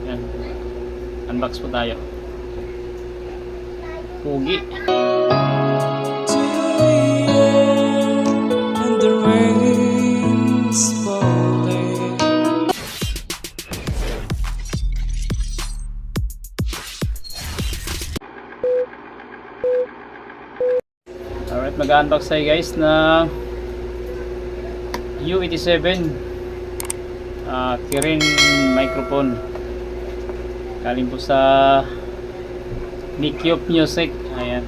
Yan. Unbox po tayo. Pugi. Alright, mag-unbox tayo guys na U87 Kirin microphone. Galing po sa Mikyop Music. Ayan.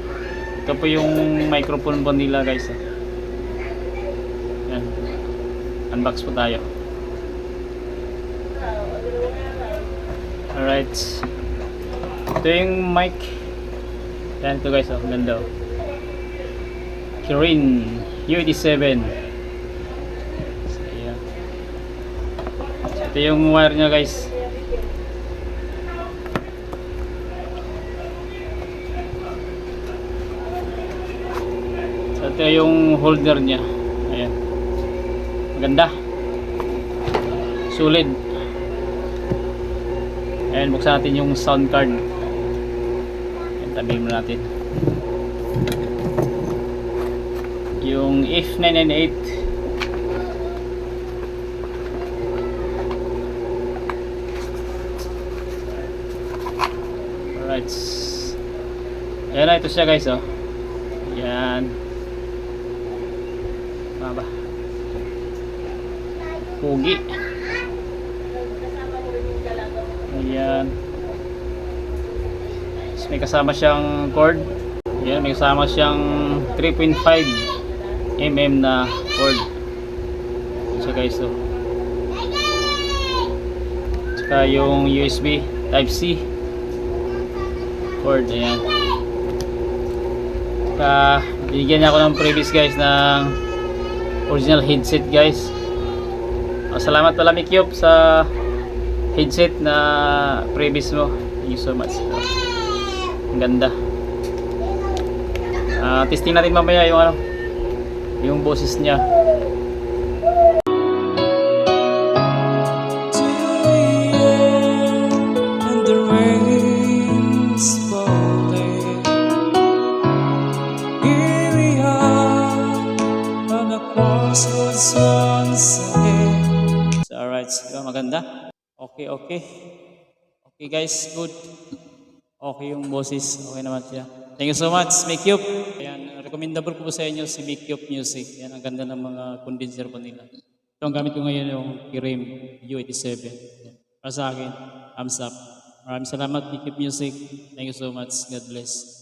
Ito po yung microphone po nila guys. Ayan. Unbox po tayo. Alright. Ito yung mic. Ayan ito guys. Ganda. Kirin U87. So, ayan. Ito yung wire nya guys. So, ito yung holder nya. Ayan. Maganda. Solid. Ayan, buksan natin yung sound card. Ayan, tabihin mo natin. Yung F998. Alright. Ayan na, ito siya guys, oh. Ayan. Ba? Pugi. Ayan. Tapos may kasama siyang cord. Ayan, may kasama siyang 3.5 mm na cord. So guys, so saka yung USB Type-C cord. Ayan. Saka binigyan niya ako ng previous guys ng original headset guys. Salamat pala Mikyop sa headset na previous mo. Thank you so much. Ang ganda. Testing natin mamaya yung ano, yung boses niya. So, alright, diba maganda? Okay. Okay guys, good. Okay yung boses, okay naman siya. Thank you so much, Mikyop. Ayan, recommendable ko po sa inyo si Mikyop Music. Ayan, ang ganda ng mga condenser po nila. Ito ang gamit ko ngayon yung Kirin U87. Ayan. Para sa akin, thumbs up. Maraming salamat, Mikyop Music. Thank you so much. God bless.